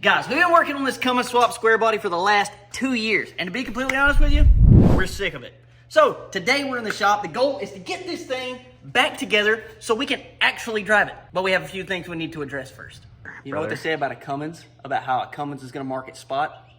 Guys, we've been working on this Cummins swap Squarebody for the last 2 years, and to be completely honest with you, we're sick of it. So today we're in the shop. The goal is to get this thing back together so we can actually drive it. But we have a few things we need to address first. You know what they say about a Cummins? About how a Cummins is going to mark its spot?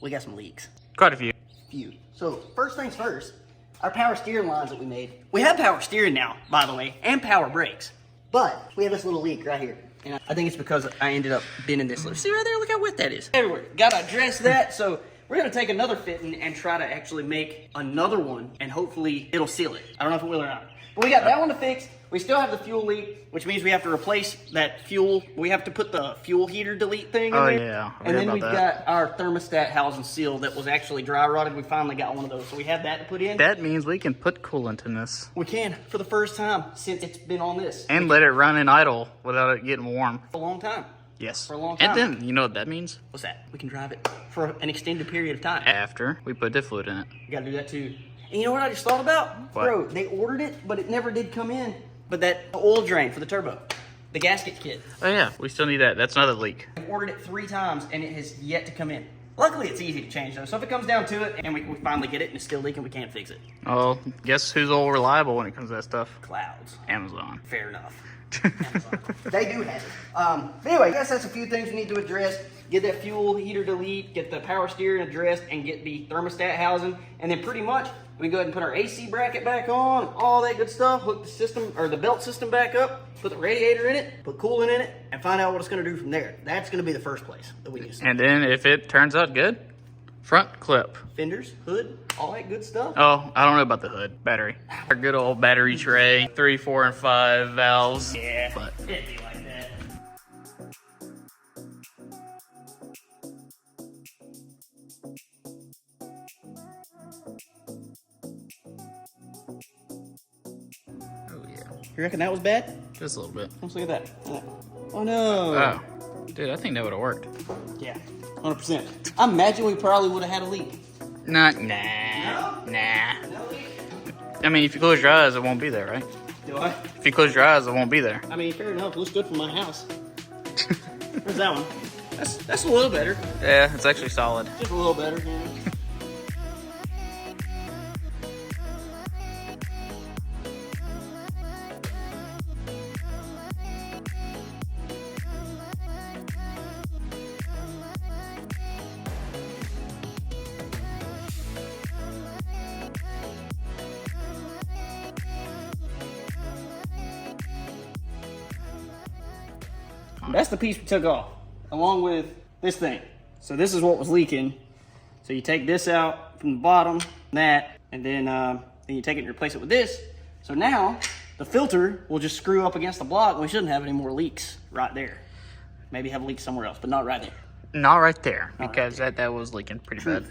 We got some leaks. Quite a few. So first things first, our power steering lines that we made. We have power steering now, by the way, and power brakes. But we have this little leak right here. And I think it's because I ended up bending this little. See right there? Look how wet that is. Everywhere. Gotta address that. So we're gonna take another fitting and try to actually make another one, and hopefully it'll seal it. I don't know if it will or not. But we got that one to fix. We still have the fuel leak, which means we have to replace that fuel. We have to put the fuel heater delete thing in there. Yeah. And then we've got our thermostat housing seal that was actually dry rotted. We finally got one of those. So we have that to put in. That means we can put coolant in this. We can, for the first time since it's been on this. And let it run in idle without it getting warm. For a long time. Yes. For a long time. And then, you know what that means? What's that? We can drive it for an extended period of time. After we put diff fluid in it. You gotta do that too. And you know what I just thought about? What? Bro, they ordered it, but it never did come in. But that oil drain for the turbo, the gasket kit. Oh yeah, we still need that. That's another leak. I've ordered it 3 times and it has yet to come in. Luckily, it's easy to change though. So if it comes down to it and we finally get it and it's still leaking, we can't fix it. Oh, guess who's all reliable when it comes to that stuff? Clouds. Amazon. Fair enough. Amazon. They do have it. But anyway, I guess that's a few things we need to address. Get that fuel heater delete, get the power steering addressed, and get the thermostat housing. And then pretty much, we can go ahead and put our AC bracket back on, all that good stuff, hook the system, or the belt system back up, put the radiator in it, put coolant in it, and find out what it's gonna do from there. That's gonna be the first place that we use. And then if it turns out good, front clip. Fenders, hood, all that good stuff. Oh, I don't know about the hood. Battery. Our good old battery tray. 3, 4, and 5 valves. Yeah, But it'd be like that. oh yeah. You reckon that was bad? Just a little bit. Let's look at that. Oh no. Oh. Dude, I think that would have worked. Yeah, 100%. I imagine we probably would have had a leak. Nah. No? Nah. No leak? I mean, if you close your eyes, it won't be there, right? Do I? If you close your eyes, it won't be there. I mean, fair enough. It looks good from my house. Where's that one? That's a little better. Yeah, it's actually solid. Just a little better. Yeah. That's the piece we took off, along with this thing. So this is what was leaking. So you take this out from the bottom, that, and then you take it and replace it with this. So now the filter will just screw up against the block and we shouldn't have any more leaks right there. Maybe have leaks somewhere else, but not right there. Not right there, because that was leaking pretty bad.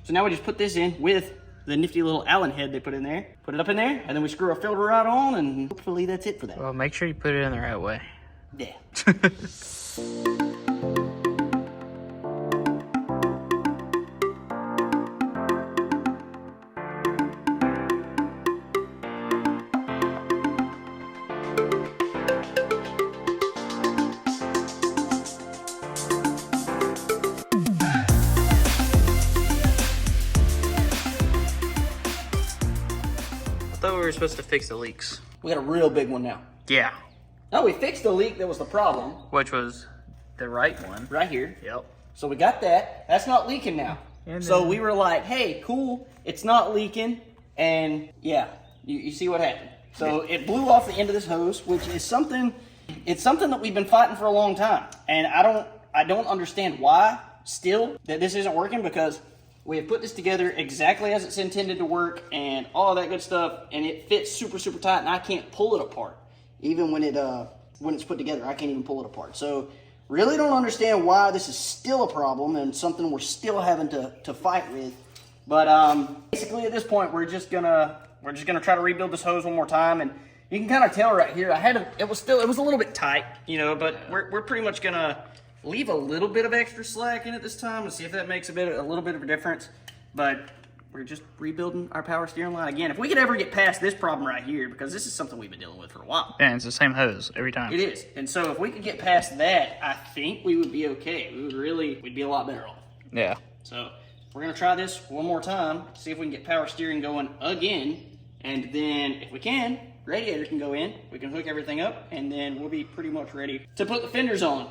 So now we just put this in with the nifty little Allen head they put in there. Put it up in there, and then we screw our filter right on, and hopefully that's it for that. Well, make sure you put it in the right way. Yeah. I thought we were supposed to fix the leaks. We got a real big one now. Yeah. No, we fixed the leak that was the problem. Which was the right one. Right here. Yep. So we got that. That's not leaking now. And so then- we were like, hey, cool, it's not leaking. And yeah, you see what happened. So it blew off the end of this hose, which is something, it's something that we've been fighting for a long time. And I don't understand why still that this isn't working, because we have put this together exactly as it's intended to work and all that good stuff. And it fits super, super tight, and I can't pull it apart. Even when it's put together, I can't even pull it apart. So really don't understand why this is still a problem and something we're still having to fight with. But basically at this point, we're just gonna try to rebuild this hose one more time. And you can kind of tell right here, it was a little bit tight, you know, but we're pretty much gonna leave a little bit of extra slack in it this time and see if that makes a little bit of a difference. But we're just rebuilding our power steering line again. If we could ever get past this problem right here, because this is something we've been dealing with for a while. And it's the same hose every time. It is. And so if we could get past that, I think we would be okay. We'd be a lot better off. Yeah. So we're gonna try this one more time, see if we can get power steering going again. And then if we can, radiator can go in, we can hook everything up, and then we'll be pretty much ready to put the fenders on.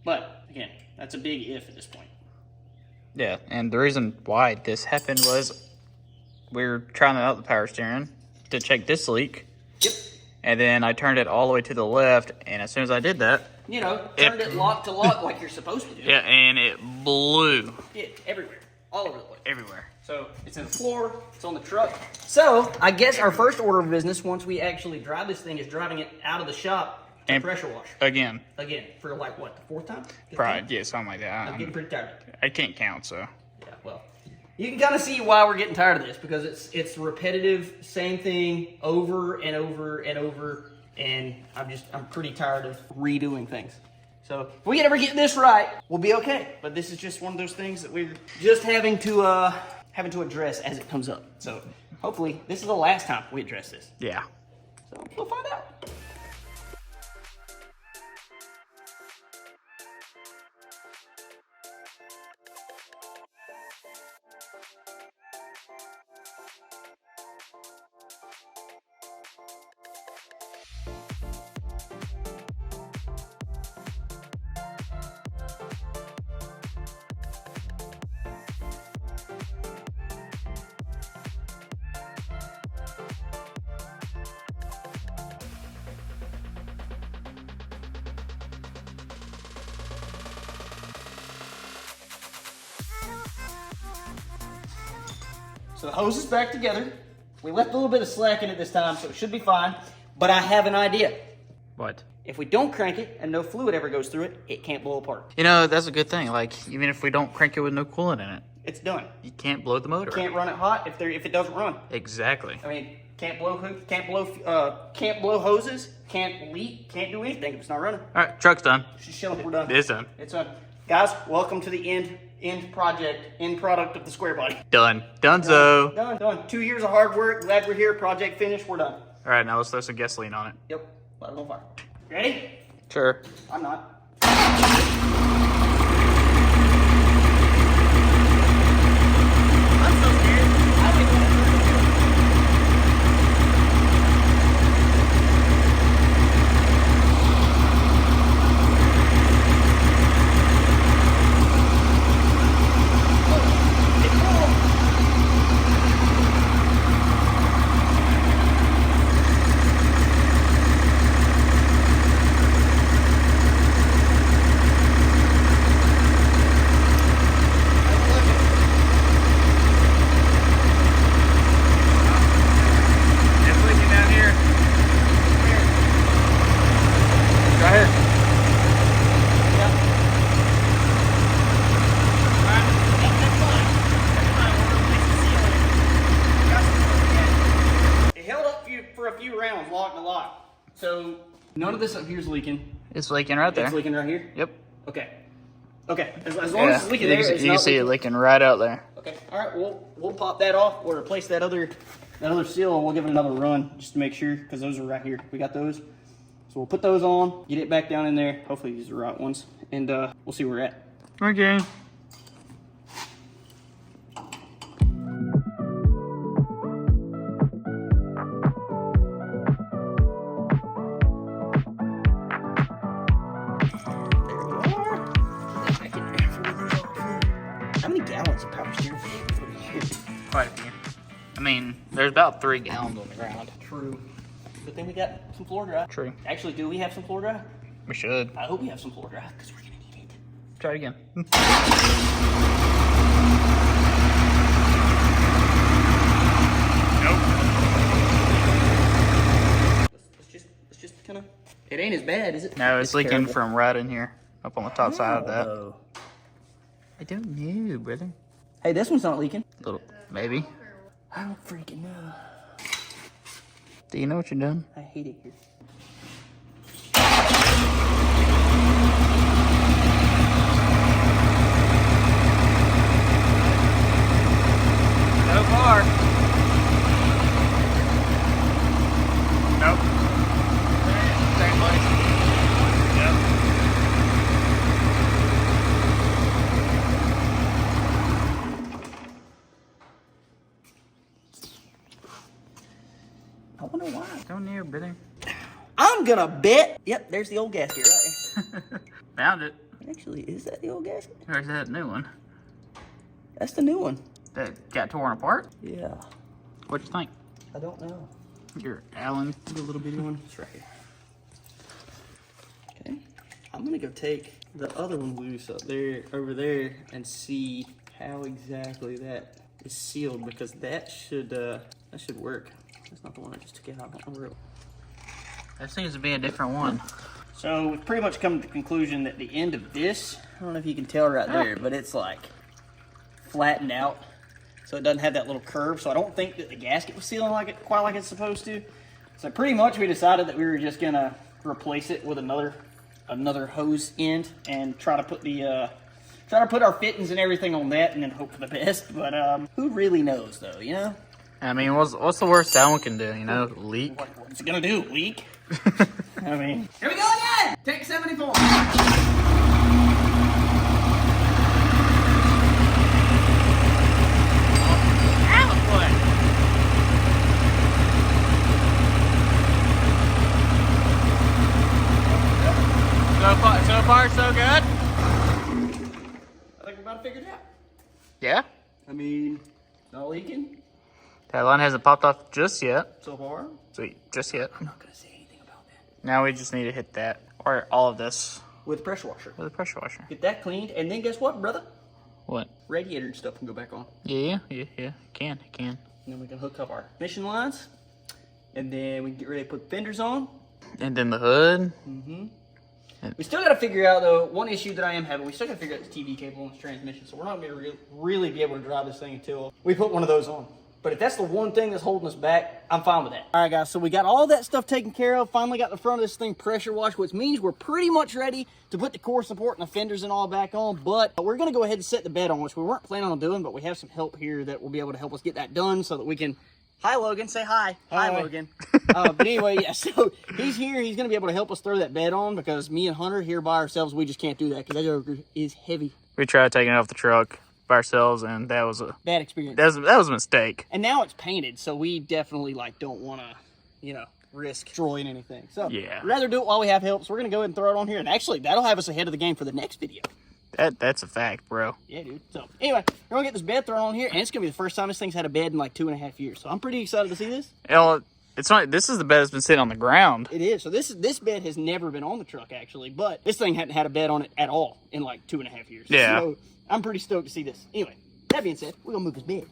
But again, that's a big if at this point. Yeah, and the reason why this happened was we were trying out the power steering to check this leak. Yep. And then I turned it all the way to the left, and as soon as I did that, you know, turned it lock to lock like you're supposed to do. Yeah, and it blew. Yeah, everywhere. All over the place. Everywhere. So it's in the floor, it's on the truck. So I guess our first order of business, once we actually drive this thing, is driving it out of the shop to And pressure wash. Again. Again, for like what, the fourth time? Fifth Probably, time? yeah, something like that. I'm getting pretty tired. I can't count, so. Yeah, well, you can kind of see why we're getting tired of this, because it's repetitive, same thing over and over and over, and I'm pretty tired of redoing things. So if we can ever get this right, we'll be okay. But this is just one of those things that we're just having to address as it comes up. So hopefully this is the last time we address this. Yeah. So we'll find out. So the hose is back together. We left a little bit of slack in it this time, so it should be fine. But I have an idea. What? If we don't crank it and no fluid ever goes through it, it can't blow apart. You know, that's a good thing. Like, even if we don't crank it with no coolant in it, It's done. you can't blow the motor. Can't run it hot if it doesn't run. Exactly. I mean, can't blow hoses, can't leak, can't do anything if it's not running. All right, truck's done. Just show we're done. It's done. It's done. Guys, welcome to the end product of the Squarebody. Done. Donezo. Done. 2 years of hard work. Glad we're here. Project finished. We're done. All right, now let's throw some gasoline on it. Yep. Light it on fire. Ready? Sure. I'm not. I'm so scared. I don't even want to. It's leaking down here. Right here. It held up for a few rounds, lock to lock. So none of this up here is leaking. It's leaking right there. It's leaking right here. Yep. Okay. As long as it's leaking there, you it's can not see it leaking. leaking right out there. Okay. All right. We'll pop that off. We'll replace that other seal, and we'll give it another run just to make sure, because those are right here. We got those. So we'll put those on, get it back down in there. Hopefully these are the right ones, and we'll see where we're at. Okay. How many gallons of power steering for the year? Quite a few. I mean, there's about 3 gallons on the ground. True. But then we got some floor dry. True. Actually, do we have some floor dry? We should. I hope we have some floor dry, because we're gonna need it. Try it again. Let's just kind of. It ain't as bad, is it? No, it's leaking terrible. from right in here, up on the top side of that. Oh. I don't know, brother. Hey, this one's not leaking. Little, maybe. I don't freaking know. Do you know what you're doing? I hate it here. Nope. Go near, Billy. I'm gonna bet. Yep, there's the old gasket right there. Found it. Actually, is that the old gasket? Or is that a new one? That's the new one. That got torn apart? Yeah. What'd you think? I don't know. Your Allen. The little bitty one. It's right here. Okay. I'm gonna go take the other one loose up there, over there, and see how exactly that is sealed, because that should work. That's not the one I just took out. I don't know where it. That seems to be a different one. So we've pretty much come to the conclusion that the end of this, I don't know if you can tell right there, but it's like flattened out. So it doesn't have that little curve. So I don't think that the gasket was sealing like it, quite like it's supposed to. So pretty much we decided that we were just gonna replace it with another hose end and try to put our fittings and everything on that, and then hope for the best. But who really knows though, you know? I mean, what's the worst that one can do, you know? Leak? What's it gonna do? Leak? I mean, here we go again! Take 74. So far, so good? I think we're about to figure it out. Yeah? I mean, not leaking That line hasn't popped off just yet. so far. Sweet, just yet. I'm not gonna say anything about that. Now we just need to hit that, or all of this, With a pressure washer. with a pressure washer. Get that cleaned, and then guess what, brother? What? Radiator and stuff can go back on. Yeah. Can. And then we can hook up our mission lines, and then we can get ready to put fenders on. And then the hood. We still got to figure out, though, one issue that I am having. We still got to figure out the TV cable and the transmission, so we're not going to really be able to drive this thing until we put one of those on. But if that's the one thing that's holding us back, I'm fine with that. All right, guys, so we got all that stuff taken care of. Finally got the front of this thing pressure washed, which means we're pretty much ready to put the core support and the fenders and all back on. But we're going to go ahead and set the bed on, which we weren't planning on doing, but we have some help here that will be able to help us get that done so that we can... Hi, Logan. Say hi. Hi, Logan. But anyway, yeah, so he's here. He's going to be able to help us throw that bed on, because me and Hunter here by ourselves, we just can't do that because that joker is heavy. We tried taking it off the truck by ourselves, and that was a Bad experience. that was a mistake. And now it's painted, so we definitely don't want to, risk destroying anything. So Yeah. we'd rather do it while we have help. So we're going to go ahead and throw it on here. And actually, that'll have us ahead of the game for the next video. That's a fact, bro. Yeah, dude. So anyway, we're going to get this bed thrown on here, and it's going to be the first time this thing's had a bed in like 2.5 years. So I'm pretty excited to see this. You know, it's not. This is the bed that's been sitting on the ground. It is. So this bed has never been on the truck, actually, but this thing hadn't had a bed on it at all in like 2.5 years. Yeah. So I'm pretty stoked to see this. Anyway, that being said, we're going to move this bed.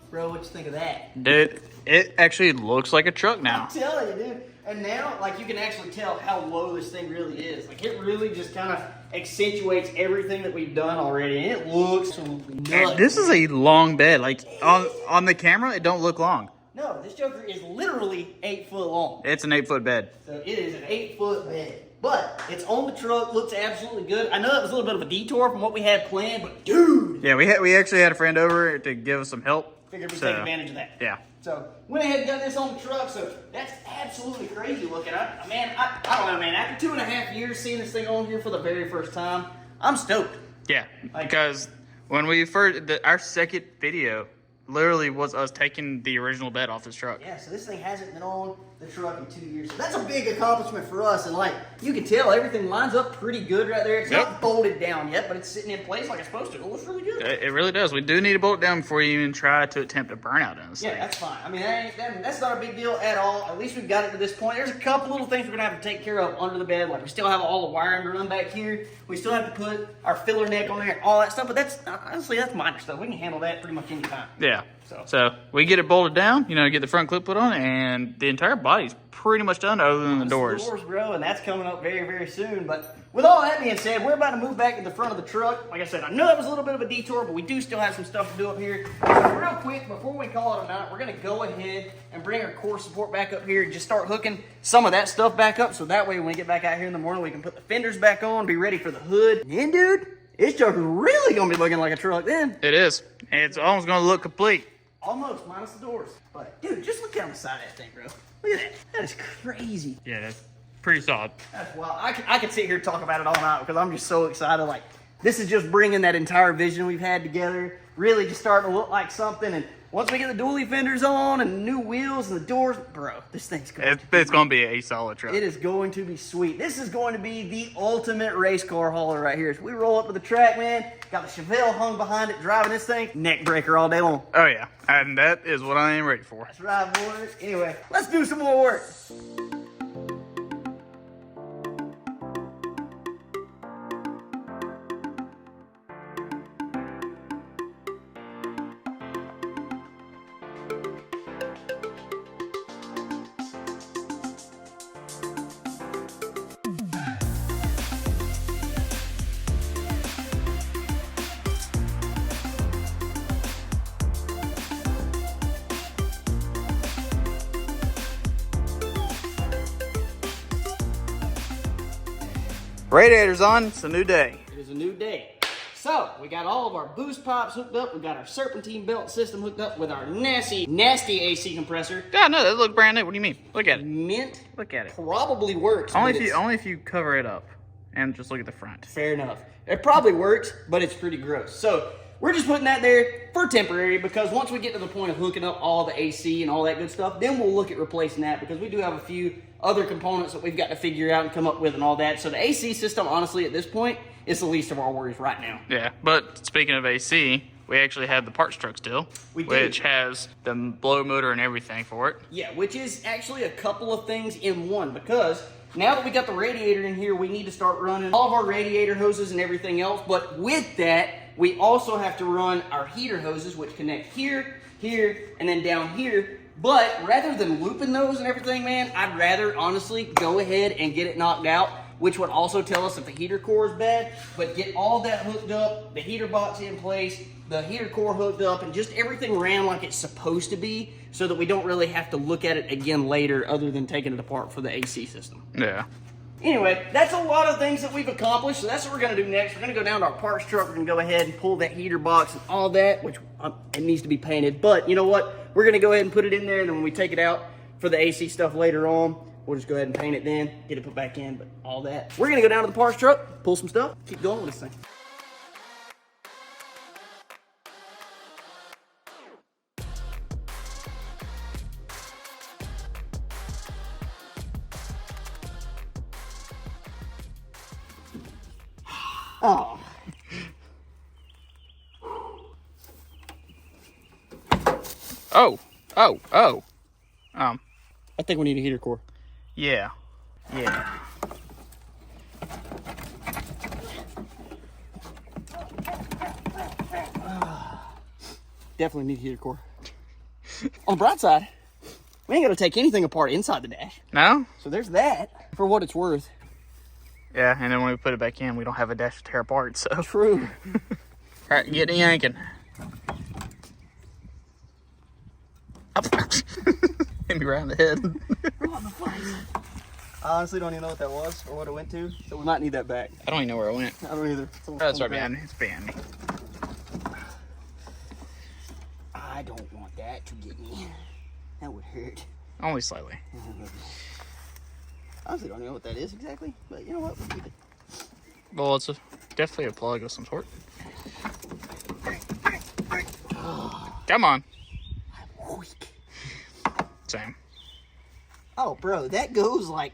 Bro, what you think of that? Dude, it actually looks like a truck now. I'm telling you, dude. And now, you can actually tell how low this thing really is. It really just kind of accentuates everything that we've done already. And it looks absolutely nuts. And this is a long bed. On the camera, it don't look long. No, this joker is literally 8 foot long. It's an 8-foot bed. So it is an 8-foot bed. But it's on the truck, looks absolutely good. I know that was a little bit of a detour from what we had planned, but dude! Yeah, we actually had a friend over to give us some help. Figured we'd take advantage of that. Yeah. So went ahead and got this on the truck. So that's absolutely crazy looking. I don't know, man. After 2.5 years seeing this thing on here for the very first time, I'm stoked. Yeah, because when we first, our second video literally was us taking the original bed off this truck. Yeah, so this thing hasn't been on the truck in 2 years. So that's a big accomplishment for us. And you can tell everything lines up pretty good right there. It's not bolted down yet, but it's sitting in place like it's supposed to. It looks really good. It really does. We do need to bolt it down before you even try to attempt a burnout in this thing. Yeah, that's fine. I mean, that's not a big deal at all. At least we've got it to this point. There's a couple little things we're going to have to take care of under the bed. We still have all the wiring to run back here. We still have to put our filler neck on there and all that stuff. But that's minor stuff. We can handle that pretty much any time. Yeah. So we get it bolted down, get the front clip put on, and the entire body's pretty much done other than the doors. The doors, bro, and that's coming up very, very soon. But with all that being said, we're about to move back to the front of the truck. Like I said, I know that was a little bit of a detour, but we do still have some stuff to do up here. So real quick, before we call it a night, we're going to go ahead and bring our core support back up here and just start hooking some of that stuff back up. So that way, when we get back out here in the morning, we can put the fenders back on, be ready for the hood. And then, dude, this joker's really going to be looking like a truck then. It is. It's almost going to look complete. Almost, minus the doors. But, dude, just look down the side of that thing, bro. Look at that. That is crazy. Yeah, pretty solid. That's wild. I could sit here and talk about it all night because I'm just so excited. Like, this is just bringing that entire vision we've had together, really just starting to look like something. And once we get the dually fenders on and new wheels and the doors, bro, this thing's going It's going to be a solid truck. It is going to be sweet. This is going to be the ultimate race car hauler right here. So we roll up to the track, man. Got the Chevelle hung behind it, driving this thing. Neck breaker all day long. Oh, yeah. And that is what I am ready for. That's right, boys. Anyway, let's do some more work. Radiator's on. It's a new day. It is a new day. So, we got all of our boost pipes hooked up. We got our serpentine belt system hooked up with our nasty AC compressor. God, no, that looks brand new. What do you mean? Look at it. Mint. Look at it. Probably works. Only but if you cover it up and just look at the front. Fair enough. It probably works, but it's pretty gross. So, we're just putting that there for temporary because once we get to the point of hooking up all the AC and all that good stuff, then we'll look at replacing that because we do have a few other components that we've got to figure out and come up with and all that. So the AC system, honestly, at this point, is the least of our worries right now. Yeah, but speaking of AC, we actually have the parts truck still, which has the blow motor and everything for it. Yeah, which is actually a couple of things in one because now that we got the radiator in here, we need to start running all of our radiator hoses and everything else. But with that, we also have to run our heater hoses, which connect here, here, and then down here. But rather than looping those and everything, man, I'd rather honestly go ahead and get it knocked out, which would also tell us if the heater core is bad, but get all that hooked up, the heater box in place, the heater core hooked up, and just everything ran like it's supposed to be so that we don't really have to look at it again later other than taking it apart for the AC system. Yeah. Anyway, that's a lot of things that we've accomplished, so that's what we're going to do next. We're going to go down to our parts truck. We're going to go ahead and pull that heater box and all that, which it needs to be painted. But you know what? We're going to go ahead and put it in there, and then when we take it out for the AC stuff later on, we'll just go ahead and paint it then, get it put back in, but all that. We're going to go down to the parts truck, pull some stuff, keep going with this thing. Oh. Oh. I think we need a heater core. Yeah. Definitely need a heater core. On the bright side, we ain't gonna take anything apart inside the dash. No? So there's that, for what it's worth. Yeah, and then when we put it back in, we don't have a dash to tear apart, so. True. All right, get the yanking. Hit me right in the head. I honestly don't even know what that was or what it went to, so we might need that back. I don't even know where it went. I don't either. Oh, it's right behind me. It's behind me. I don't want that to get me. That would hurt. Only slightly. I honestly don't know what that is exactly, but you know what? We'll keep it. Well, it's definitely a plug of some sort. Come on. I'm weak. Same. Oh, bro, that goes like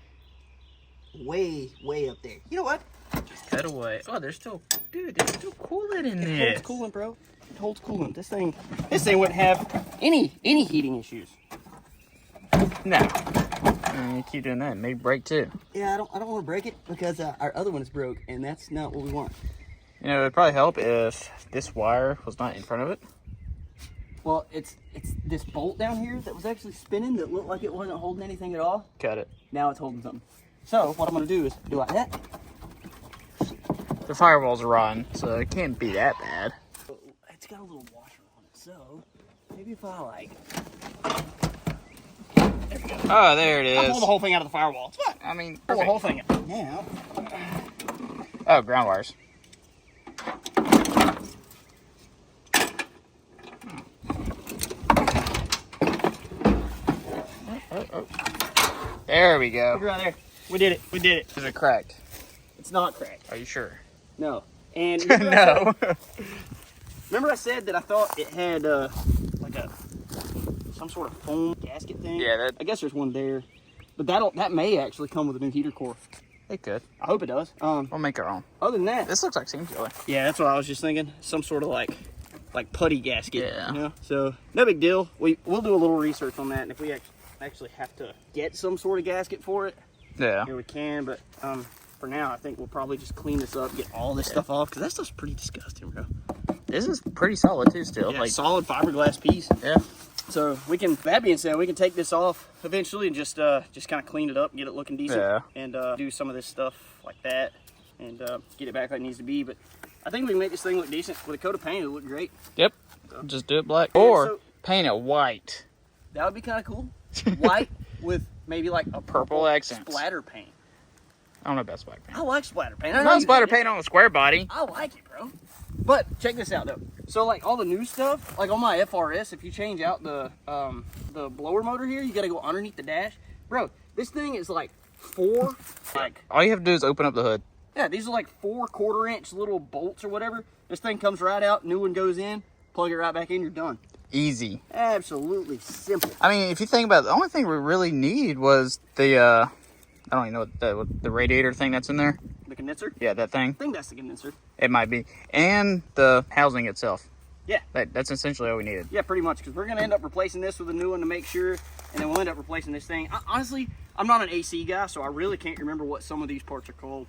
way, way up there. You know what? Just cut away. Oh, there's still coolant in It there. holds coolant, bro. It holds coolant. This thing wouldn't have any heating issues. No. You keep doing that. It may break too. Yeah, I don't want to break it because our other one is broke, and that's not what we want. You know, it'd probably help if this wire was not in front of it. Well, it's this bolt down here that was actually spinning that looked like it wasn't holding anything at all. Cut it. Now it's holding something. So what I'm gonna do is do like that. The firewalls are rotten, so it can't be that bad. It's got a little washer on it, so maybe if I like. There we go. Oh, there it I is. pulled the whole thing out of the firewall. It's fine. I mean, Pull the perfect. whole thing out. Now. Oh, ground wires. Oh. There we go. Look right there. We did it. We did it. Is it cracked? It's not cracked. Are you sure? No. And No. remember I said that I thought it had like some sort of foam gasket thing? Yeah, I guess there's one there. But that may actually come with a new heater core. It could. I hope it does. We'll make our own. Other than that, This looks like seam sealer. yeah, that's what I was just thinking. Some sort of like putty gasket. Yeah. You know? So no big deal. We'll do a little research on that, and if we actually have to get some sort of gasket for it, Yeah. we can. But for now, I think we'll probably just clean this up, get all this stuff off, because that stuff's pretty disgusting, bro. This is pretty solid too still. Yeah, Like, solid fiberglass piece. yeah. So we can, that being said, we can take this off eventually and just kind of clean it up, get it looking decent, Yeah. and do some of this stuff like that, and get it back like it needs to be. But I think we can make this thing look decent with a coat of paint. It'll look great. Yep. So. Just do it black. Yeah, Or so- paint it white. That would be kind of cool. White with maybe like a Purple accents. splatter paint. I don't know about splatter paint. I like splatter paint. I know Not you splatter hate it. paint on a square body. I like it, bro. But check this out though. So like all the new stuff, like on my FRS, if you change out the blower motor here, you got to go underneath the dash, bro. This thing is like All you have to do is open up the hood. yeah, these are like 4 1/4-inch little bolts or whatever. This thing comes right out, new one goes in, plug it right back in, you're done. Easy. Absolutely simple. I mean, if you think about it, the only thing we really need was the, I don't even know what the radiator thing that's in there. The condenser? Yeah, that thing. I think that's the condenser. It might be. And the housing itself. Yeah. That's essentially all we needed. Yeah, pretty much, because we're going to end up replacing this with a new one to make sure, and then we'll end up replacing this thing. Honestly, I'm not an AC guy, so I really can't remember what some of these parts are called.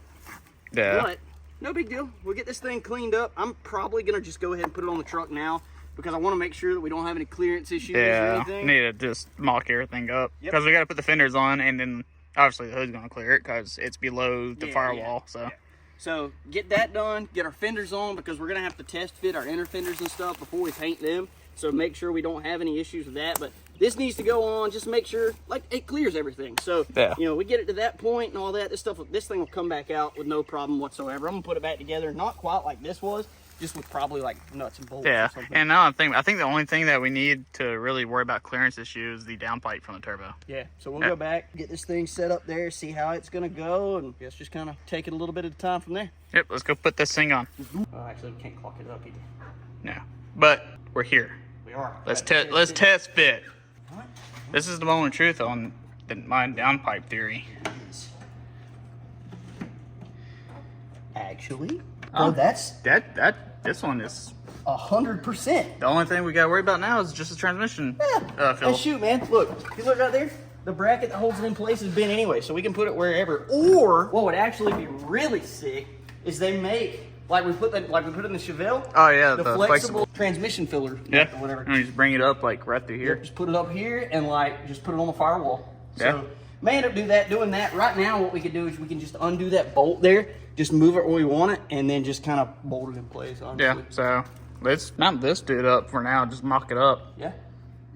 Yeah. But no big deal. We'll get this thing cleaned up. I'm probably going to just go ahead and put it on the truck now, because I want to make sure that we don't have any clearance issues or Yeah. anything. Need to just mock everything up. Yep. Because we got to put the fenders on, and then obviously the hood's going to clear it because it's below the Yeah, firewall. yeah, So. yeah. So get that done, get our fenders on, because we're going to have to test fit our inner fenders and stuff before we paint them. So make sure we don't have any issues with that. But this needs to go on, just make sure, like, it clears everything. So, Yeah. you know, we get it to that point and all that. This thing will come back out with no problem whatsoever. I'm going to put it back together, not quite like this was, just with probably like nuts and bolts Yeah, or something. and now I think the only thing that we need to really worry about clearance issue is the downpipe from the turbo. Yeah, so we'll Yeah. go back, get this thing set up there, see how it's going to go, and let's just kind of take it a little bit at a time from there. Yep, let's go put this thing on. Actually, we can't clock it up either. No, but we're here. We are. Let's test fit. This is the moment of truth on my downpipe theory. Actually, Oh. that's This one is 100%. the only thing we got to worry about now is just the transmission. And Phil. shoot, man, look, if you look right there, the bracket that holds it in place has been anyway, so we can put it wherever. Or what would actually be really sick is they make like we put in the Chevelle. Oh yeah, the flexible transmission filler. Yeah, or whatever. and you just bring it up like right through here. Just put it up here and like just put it on the firewall. Yeah. So may end up doing that. Right now, what we could do is we can just undo that bolt there, just move it where we want it, and then just kind of bolt it in place. Honestly. Yeah, so let's mount this dude up for now. Just mock it up. Yeah,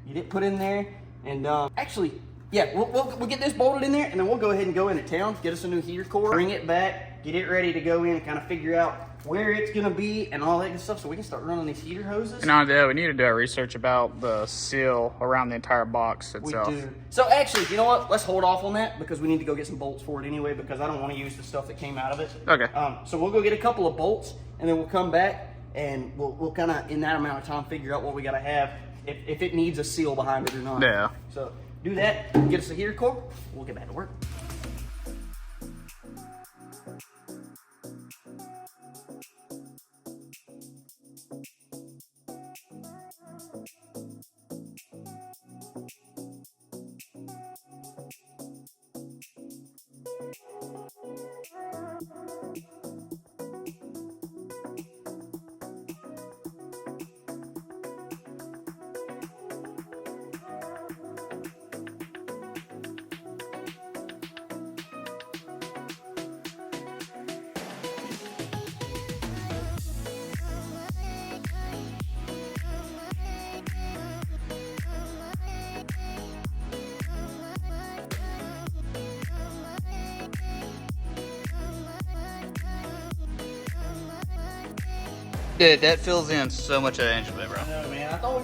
get it put in there, and actually, yeah, we'll get this bolted in there, and then we'll go ahead and go into town, get us a new heater core, bring it back, get it ready to go in, and kind of figure out where it's gonna be and all that good stuff, so we can start running these heater hoses. And we need to do our research about the seal around the entire box We itself. do. So actually, you know what? Let's hold off on that because we need to go get some bolts for it anyway, because I don't want to use the stuff that came out of it. Okay. So we'll go get a couple of bolts, and then we'll come back and we'll kind of in that amount of time figure out what we got to have, if it needs a seal behind it or not. Yeah. So do that, get us a heater core, we'll get back to work. Dude, that fills in so much of the engine bay, bro. I know, man. I thought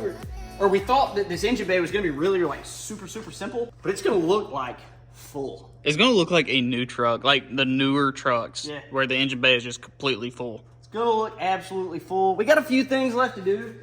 we thought that this engine bay was gonna be really like super simple, but it's gonna look like full. It's gonna look like a new truck, like the newer trucks, Yeah. where the engine bay is just completely full. It's gonna look absolutely full. We got a few things left to do.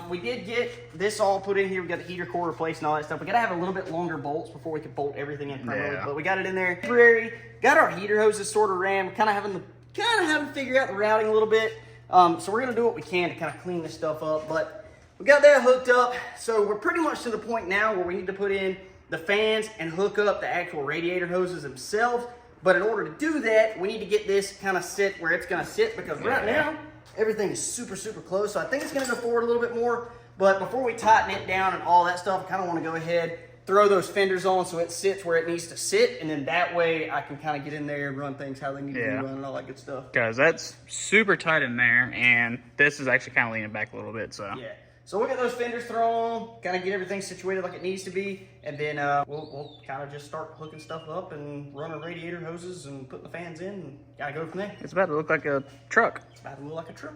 We did get this all put in here. We got the heater core replaced and all that stuff. We gotta have a little bit longer bolts before we can bolt everything in permanently. Yeah. But we got it in there. Temporary. Got our heater hoses sort of ran. Kind of having to figure out the routing a little bit. So we're gonna do what we can to kind of clean this stuff up. But we got that hooked up. So we're pretty much to the point now where we need to put in the fans and hook up the actual radiator hoses themselves. But in order to do that, we need to get this kind of sit where it's going to sit, because right now everything is super close. So I think it's going to go forward a little bit more. But before we tighten it down and all that stuff, I kind of want to go ahead, throw those fenders on so it sits where it needs to sit, and then that way I can kind of get in there and run things how they need to be run and all that good stuff. Guys, that's super tight in there, and this is actually kind of leaning back a little bit, so. Yeah. So we'll get those fenders thrown on, kind of get everything situated like it needs to be, and then we'll kind of just start hooking stuff up and run our radiator hoses and putting the fans in, and gotta go from there. It's about to look like a truck. It's about to look like a truck.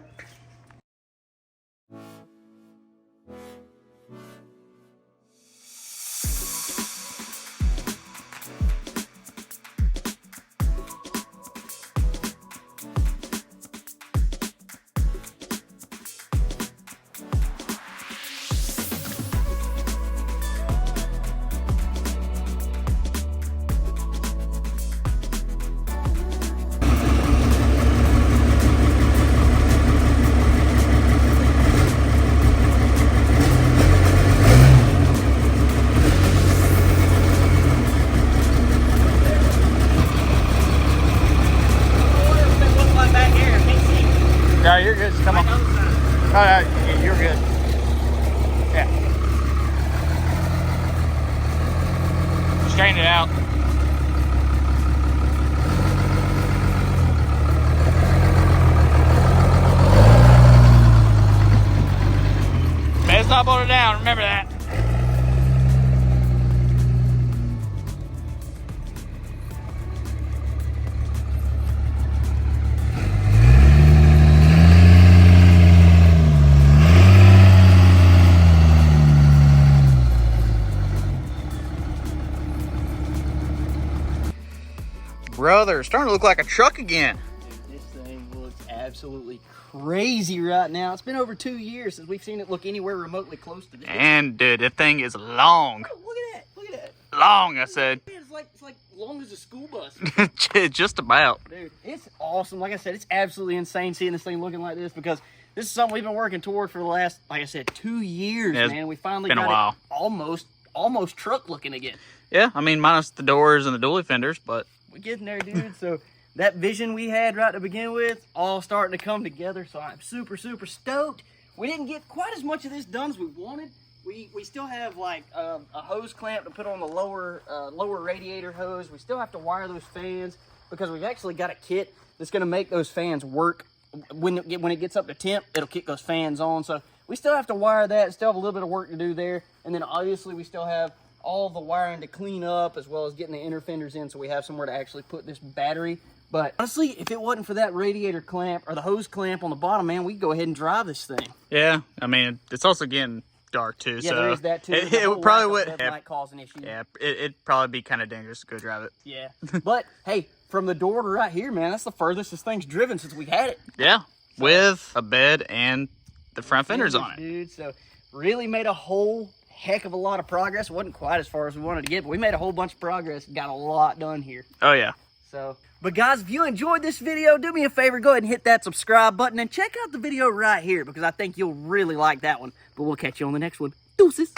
No, you're good. Come on. No, you're good. Yeah. Straighten it out. Best not hold it down. Remember that. Brother, it's starting to look like a truck again. Dude, this thing looks absolutely crazy right now. It's been over 2 years since we've seen it look anywhere remotely close to this. And dude, that thing is long. Oh, look at that. Look at that. Long, I said. Man, it's like long as a school bus. Just about. Dude, it's awesome. Like I said, it's absolutely insane seeing this thing looking like this, because this is something we've been working toward for the last, like I said, 2 years, Yeah, man. We finally been a got while. it almost truck looking again. Yeah, I mean, minus the doors and the dually fenders, but We're getting there, dude. So that vision we had right to begin with, all starting to come together. So I'm super stoked. We didn't get quite as much of this done as we wanted. We still have like a hose clamp to put on the lower radiator hose. We still have to wire those fans, because we've actually got a kit that's going to make those fans work. When it gets up to temp, it'll kick those fans on. So we still have to wire that. Still have a little bit of work to do there. And then obviously we still have all the wiring to clean up, as well as getting the inner fenders in so we have somewhere to actually put this battery. But honestly, if it wasn't for that radiator clamp or the hose clamp on the bottom, man, we'd go ahead and drive this thing. yeah, I mean, it's also getting dark too. Yeah, so there is that too. It would probably would. Might cause an issue. Yeah, it'd probably be kind of dangerous to go drive it. Yeah. But hey, from the door to right here, man, that's the furthest this thing's driven since we've had it. Yeah, with a bed and the front fenders on it. Dude, so really made a whole heck of a lot of progress. It wasn't quite as far as we wanted to get, but we made a whole bunch of progress. Got a lot done here. Oh yeah. So, but guys, if you enjoyed this video, do me a favor, go ahead and hit that subscribe button and check out the video right here, because I think you'll really like that one. But we'll catch you on the next one. Deuces.